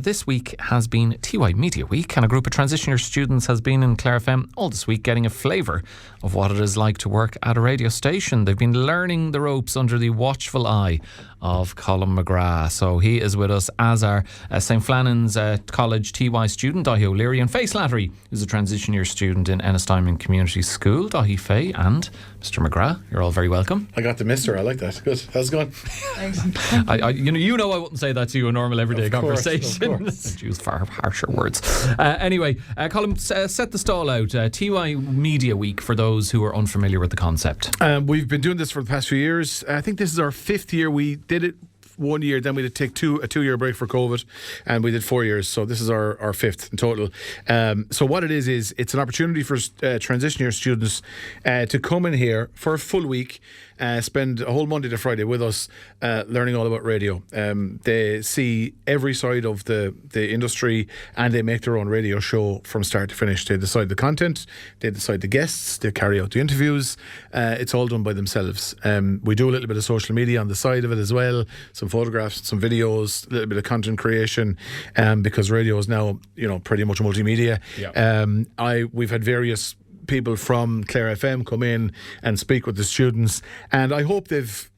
This week has been TY Media Week, and a group of transition year students has been in Clare FM all this week getting a flavour of what it is like to work at a radio station. They've been learning the ropes under the watchful eye of Colum McGrath. So he is with us, as are St Flannan's College TY student Daithi O'Leary and Faye Slattery, who's a transition year student in Ennistymon Community School. Daithi, Faye and Mr McGrath, you're all very welcome. I got the mister, I like that. Good. How's it going? Thanks. You know I wouldn't say that to you in normal everyday conversation. Of course. Use far harsher words. Anyway, Colum, set the stall out. TY Media Week, for those who are unfamiliar with the concept. We've been doing this for the past few years. I think this is our 5th year. We did it 1 year, then we did take a 2-year break for COVID, and we did 4 years, so this is our 5th in total. So what it is it's an opportunity for transition year students to come in here for a full week, spend a whole Monday to Friday with us, learning all about radio. They see every side of the industry, and they make their own radio show from start to finish. They decide the content, they decide the guests, they carry out the interviews. It's all done by themselves. We do a little bit of social media on the side of it as well, some photographs, some videos, a little bit of content creation, because radio is now, pretty much multimedia. Yeah. We've had various people from Clare FM come in and speak with the students, and I hope they've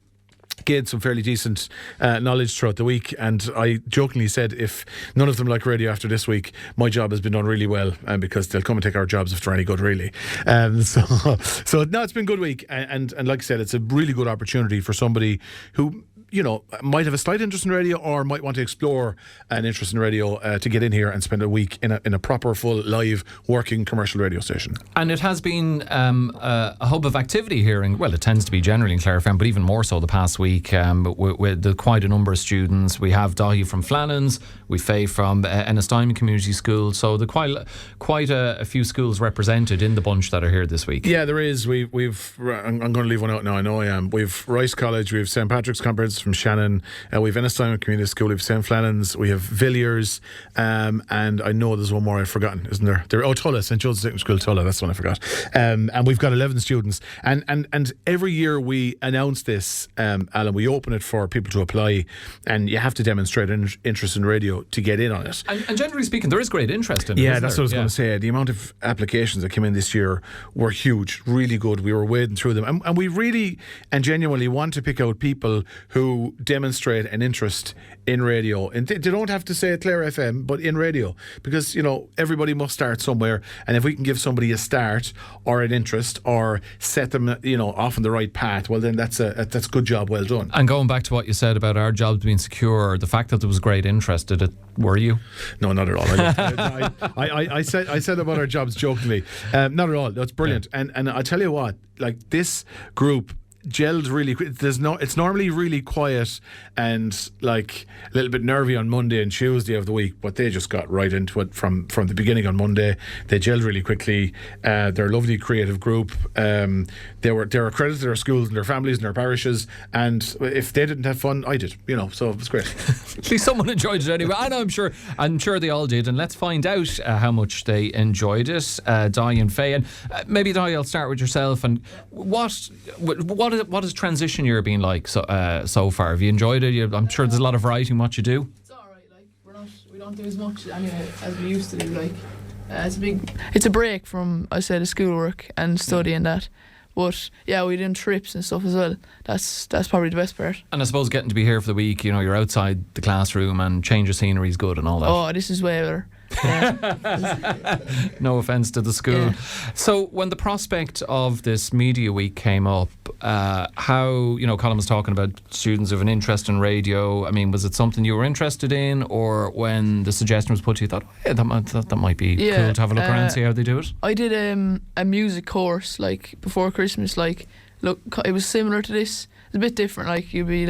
gained some fairly decent knowledge throughout the week. And I jokingly said, if none of them like radio after this week, my job has been done really well, because they'll come and take our jobs if they're any good, really. So no, it's been a good week, and like I said, it's a really good opportunity for somebody who might have a slight interest in radio, or might want to explore an interest in radio, to get in here and spend a week in a proper, full, live, working commercial radio station. And it has been a hub of activity here, it tends to be generally in Clare FM, but even more so the past week, with quite a number of students. We have Daithi from Flannan's, we Faye from Ennistymon Community School, so there are quite a few schools represented in the bunch that are here this week. Yeah, there is. I'm going to leave one out now, I know I am. We've Rice College, we've St Patrick's Comprehensive from Shannon, we've Ennistymon Community School, we've St Flannan's, we have Villiers, and I know there's one more I've forgotten, isn't there? Tulla, St Joseph's Secondary School Tulla, that's the one I forgot. And we've got 11 students, and every year we announce this, Alan, we open it for people to apply, and you have to demonstrate an interest in radio to get in on it. And generally speaking, there is great interest in it. Yeah, that's what I was going to say. The amount of applications that came in this year were huge, really good. We were wading through them, and we really and genuinely want to pick out people who demonstrate an interest in radio. And they don't have to say Clare FM, but in radio, because everybody must start somewhere, and if we can give somebody a start or an interest, or set them off on the right path, well then that's a good job well done. And going back to what you said about our jobs being secure, the fact that there was great interest, did it worry you? No, not at all. I said about our jobs jokingly. Not at all. That's brilliant. Yeah. And I tell you what, like, this group gelled really quick. It's normally really quiet and like a little bit nervy on Monday and Tuesday of the week, but they just got right into it from the beginning on Monday. They gelled really quickly. They're a lovely creative group. They're a credit to their schools and their families and their parishes, and if they didn't have fun, I did, so it was great. At least someone enjoyed it anyway. I'm sure they all did, and let's find out how much they enjoyed it. Daithi and Faye, and maybe Daithi, I'll start with yourself. And what has transition year been like so far? Have you enjoyed it? I'm sure there's a lot of variety in what you do. It's all right. Like, we don't do as much anyway as we used to do. Like, it's a break from, I said, the schoolwork and studying that. But yeah, we did trips and stuff as well. That's probably the best part. And I suppose getting to be here for the week, you're outside the classroom, and change of scenery is good and all that. Oh, this is way better. Yeah. No offence to the school. Yeah. So when the prospect of this media week came up, how, Colum was talking about students of an interest in radio. I mean, was it something you were interested in, or when the suggestion was put to you, you thought, hey, that might be cool to have a look around and see how they do it? I did a music course like before Christmas. Like, look, it was similar to this. It's a bit different. Like, you'd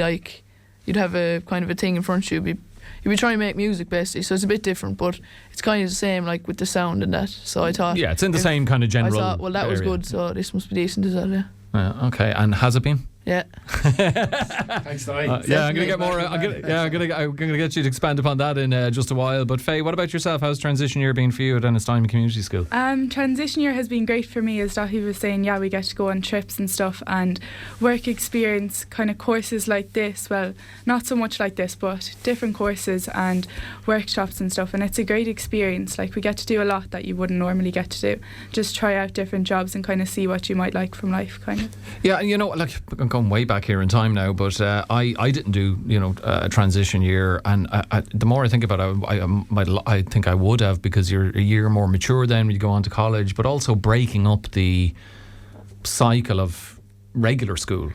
have a kind of a thing in front of you. You'd be trying to make music basically, so it's a bit different, but it's kind of the same, like with the sound and that. So I thought, yeah, it's in the same kind of general. I thought, well, that was good, so this must be decent as well. Yeah. Okay, and has it been? Yeah. Thanks, Daithi. Yeah, I'm going to get more. I'm going to get you to expand upon that in just a while. But Faye, what about yourself? How's transition year been for you at Ennistymon Community School? Transition year has been great for me, as Daithi was saying. Yeah, we get to go on trips and stuff and work experience kind of courses like this. Well, not so much like this, but different courses and workshops and stuff. And it's a great experience. Like, we get to do a lot that you wouldn't normally get to do. Just try out different jobs and kind of see what you might like from life, kind of. Yeah, and like, I'm going way back here in time now, but I didn't do a transition year, and the more I think about it, I think I would have, because you're a year more mature then when you go on to college, but also breaking up the cycle of regular school,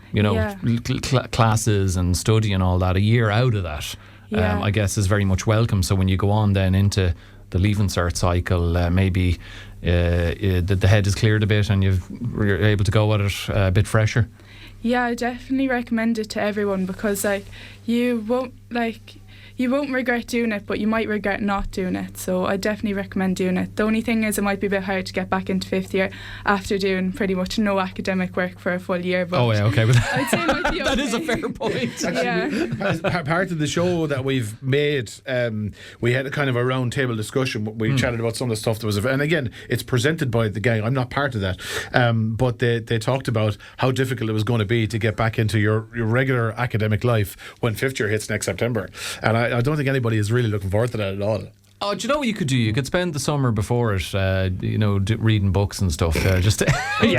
classes and study and all that. A year out of that, I guess, is very much welcome. So when you go on then into the Leaving Cert cycle, maybe the head is cleared a bit and you're able to go at it a bit fresher. Yeah, I definitely recommend it to everyone, because you won't regret doing it, but you might regret not doing it. So I definitely recommend doing it. The only thing is, it might be a bit hard to get back into fifth year after doing pretty much no academic work for a full year. But okay. I'd say it might be okay. That is a fair point. Actually, part of the show that we've made, we had a kind of a round table discussion. We chatted about some of the stuff that was, and again, it's presented by the gang. I'm not part of that, but they talked about how difficult it was going to be to get back into your regular academic life when fifth year hits next September. And I don't think anybody is really looking forward to that at all. Oh, do you know what you could do? You could spend the summer before it, reading books and stuff. Yeah,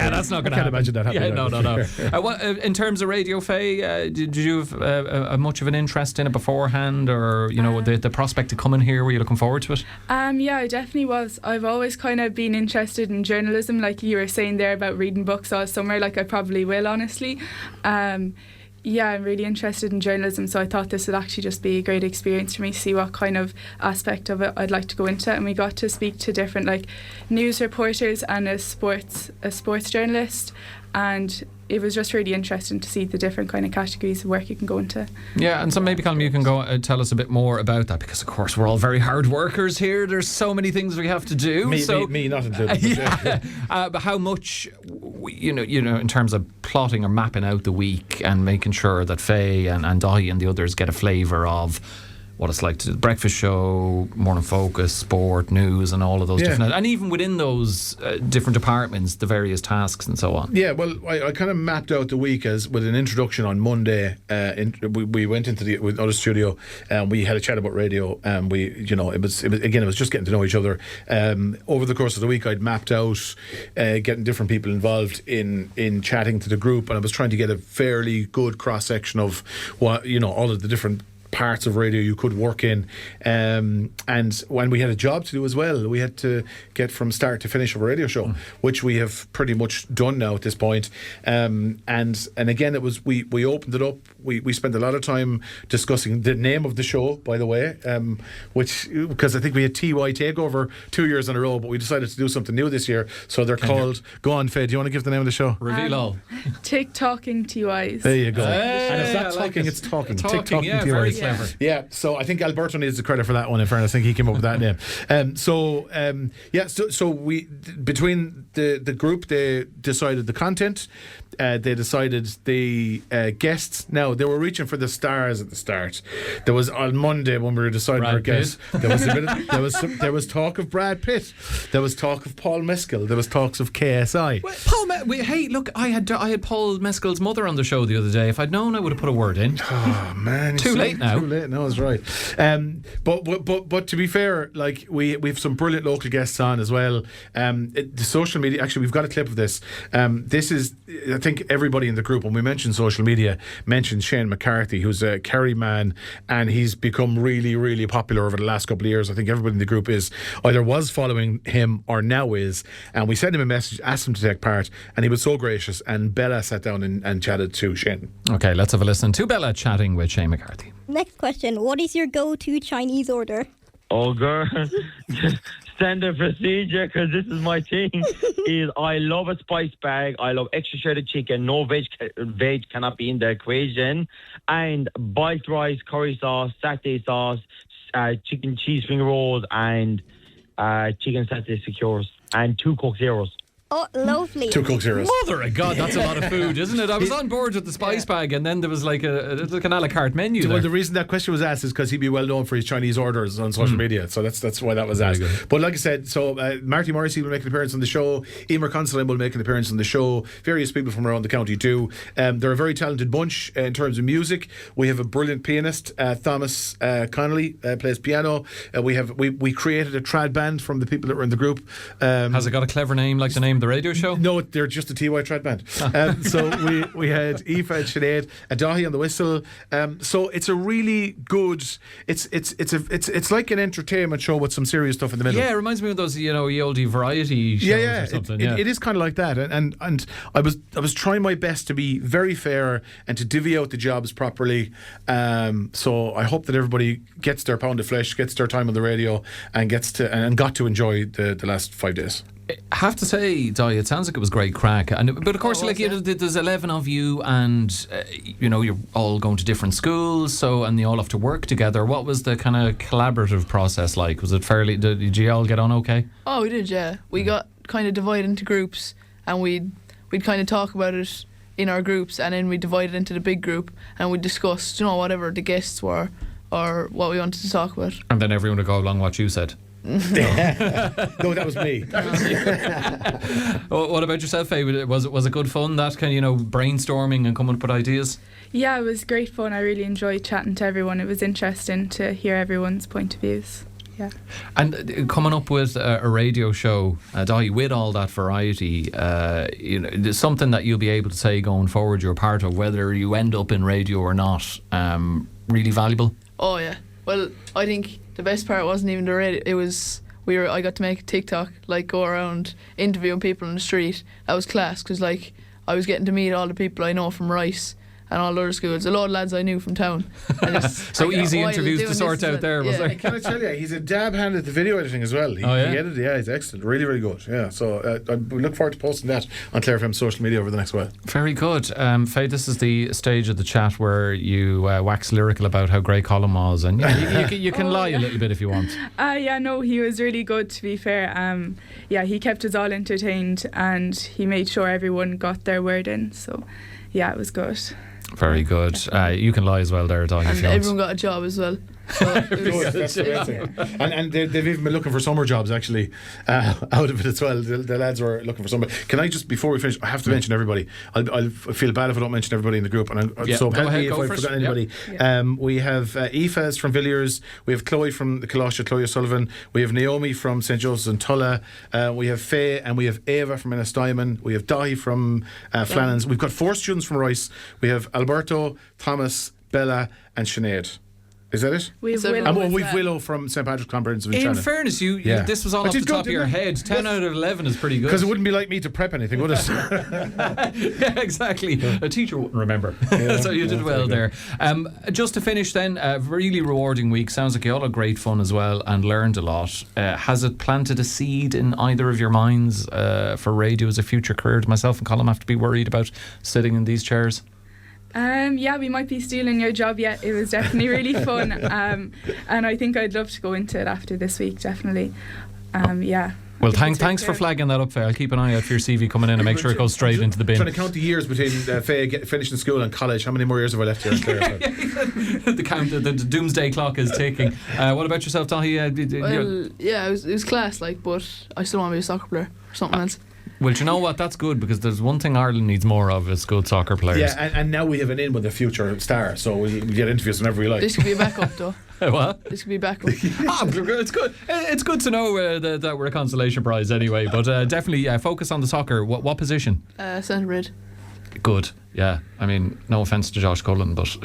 that's not going to happen. I can't imagine that happening. Yeah, no. In terms of radio, Faye, did you have much of an interest in it beforehand, or the prospect of coming here? Were you looking forward to it? Yeah, I definitely was. I've always kind of been interested in journalism, like you were saying there about reading books all summer. Like, I probably will, honestly. Yeah, I'm really interested in journalism, so I thought this would actually just be a great experience for me to see what kind of aspect of it I'd like to go into. And we got to speak to different news reporters and a sports journalist, and it was just really interesting to see the different kind of categories of work you can go into. Yeah, and so maybe, Colum, you can go and tell us a bit more about that, because of course we're all very hard workers here. There's so many things we have to do. Me not included. But how much, in terms of plotting or mapping out the week and making sure that Faye and Daithi and the others get a flavour of what it's like to do the breakfast show, morning focus, sport, news, and all of those different, and even within those different departments, the various tasks and so on. Yeah, well, I kind of mapped out the week as with an introduction on Monday. We went into the other studio and we had a chat about radio, and it was just getting to know each other. Over the course of the week, I'd mapped out getting different people involved in chatting to the group, and I was trying to get a fairly good cross section of what all of the different parts of radio you could work in, and when we had a job to do as well, we had to get from start to finish of a radio show, which we have pretty much done now at this point. And again, it was we opened it up. We spent a lot of time discussing the name of the show, by the way, which, because I think we had TY Takeover 2 years in a row, but we decided to do something new this year. So they're called. Go on, Faye. Do you want to give the name of the show? Reveal all. TikToking TYs. There you go. Hey, and it's not talking, it's talking. TikToking TYs. Very clever. Yeah, so I think Alberto needs the credit for that one. In fairness, I think he came up with that name. So we, between the group, they decided the content. They decided the guests. Now, they were reaching for the stars at the start. There was on Monday when we were deciding our guests. There was there was talk of Brad Pitt. There was talk of Paul Mescal. There was talks of KSI. Well, hey, look, I had Paul Mescal's mother on the show the other day. If I'd known, I would have put a word in. Oh man, too late now. Too late. No, it's right. But to be fair, like we've some brilliant local guests on as well. The social media. Actually, we've got a clip of this. This is. I think everybody in the group, when we mentioned social media, mentioned Shane McCarthy, who's a Kerry man, and he's become really, really popular over the last couple of years. I think everybody in the group either was following him or now is. And we sent him a message, asked him to take part, and he was so gracious. And Bella sat down and chatted to Shane. Okay, let's have a listen to Bella chatting with Shane McCarthy. Next question: what is your go-to Chinese order? Oh, girl. Standard procedure, because this is my thing, is I love a spice bag. I love extra shredded chicken. No veg cannot be in the equation. And boiled rice, curry sauce, satay sauce, chicken cheese finger rolls, and chicken satay secures, and 2 Coke Zeros. Oh, lovely. 2 Coke Zeros. Mother of God, that's a lot of food, isn't it? I was on board with the spice bag, and then there was like an a la carte menu. Well, there. the reason that question was asked is because he'd be well known for his Chinese orders on social media, so that's why that was asked. But like I said, so Marty Morrissey will make an appearance on the show. Emer Consolin will make an appearance on the show. Various people from around the county too. They're a very talented bunch in terms of music. We have a brilliant pianist, Thomas Connolly, plays piano. We created a trad band from the people that were in the group. Has it got a clever name like the name of the radio show? No, they're just a TY trad band. So we had Aoife and Sinead, and Daithi on the whistle. So it's a really good. It's like an entertainment show with some serious stuff in the middle. Yeah, it reminds me of those ye oldie variety shows or something. It is kind of like that, and I was trying my best to be very fair and to divvy out the jobs properly. So I hope that everybody gets their pound of flesh, gets their time on the radio, and got to enjoy the last 5 days. I have to say, Daithi, it sounds like it was great crack, but of course, there's 11 of you, and you're all going to different schools, and you all have to work together. What was the kind of collaborative process like? Was it fairly? Did you all get on okay? Oh, we did, yeah. We got kind of divided into groups, and we'd kind of talk about it in our groups, and then we divided into the big group, and we discussed, whatever the guests were or what we wanted to talk about. And then everyone would go along what you said. No, that was me. What about yourself, Faye? Was it good fun, that kind of brainstorming and coming up with ideas? Yeah, it was great fun. I really enjoyed chatting to everyone. It was interesting to hear everyone's point of views. Yeah. And coming up with a radio show, Daithi, with all that variety, there's something that you'll be able to say going forward you're part of, whether you end up in radio or not, really valuable? Oh yeah. Well, I think the best part wasn't even the radio. It was I got to make a TikTok, go around interviewing people on the street. That was class, because I was getting to meet all the people I know from Rice and all the other schools, a lot of lads I knew from town. So easy interviews to sort out there, was there? Can I tell you, he's a dab hand at the video editing as well. He edited, he's excellent, really, really good. Yeah, so we look forward to posting that on Clare FM social media over the next while. Very good. Faye, this is the stage of the chat where you wax lyrical about how great Colum was, and you can lie a little bit if you want. He was really good, to be fair. He kept us all entertained, and he made sure everyone got their word in, so yeah, it was good. Very good. You can lie as well there, Daithi, if you want. Everyone got a job as well. So that's amazing. And they've even been looking for summer jobs actually out of it as well. The lads were looking for summer. Can I just, before we finish, I have to mention everybody. I'll feel bad if I don't mention everybody in the group, so help me if I've forgotten anybody. We have Aoife from Villiers, we have Chloe from the Colossia, Chloe O'Sullivan, we have Naomi from St. Joseph's and Tulla, we have Faye, and we have Eva from Ennistymon, we have Daithi from Flannan's. We've got 4 students from Rice. We have Alberto, Thomas, Bella and Sinead. Is that it? We've Willow. We've Willow from St. Patrick's Comprehensive. In fairness, this was all off the top of your head. 10 out of 11 is pretty good. Because it wouldn't be like me to prep anything, would it? Yeah, exactly. A teacher wouldn't remember. So you did well there. Just to finish then, a really rewarding week. Sounds like you all had great fun as well and learned a lot. Has it planted a seed in either of your minds for radio as a future career? Do myself and Colum have to be worried about sitting in these chairs? We might be stealing your job yet. It was definitely really fun, and I think I'd love to go into it after this week, definitely. Well, thanks for flagging that up, Faye. I'll keep an eye out for your CV coming in and make sure it goes straight into the bin. Trying to count the years between Faye finishing school and college. How many more years have I left here in Clare? The doomsday clock is ticking. What about yourself, Daithi? It was class, but I still want to be a soccer player or something else. Well, do you know what? That's good, because there's one thing Ireland needs more of is good soccer players. Yeah, and now we have an in with a future star, so we get interviews whenever we like. This could be a backup, though. What? This could be a backup. It's good. It's good to know that we're a consolation prize anyway. But definitely focus on the soccer. What position? Centre mid. Good. Yeah. I mean, no offence to Josh Cullen, but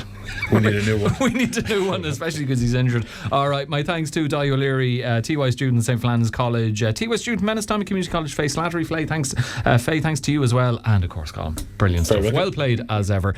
we need a new one. We need a new one, especially because he's injured. All right. My thanks to Daithi O'Leary, TY student St. Flannan's College, TY student Ennistymon Community College, Faye Slattery. Faye, thanks to you as well, and of course, Colum. Brilliant stuff. Well played as ever.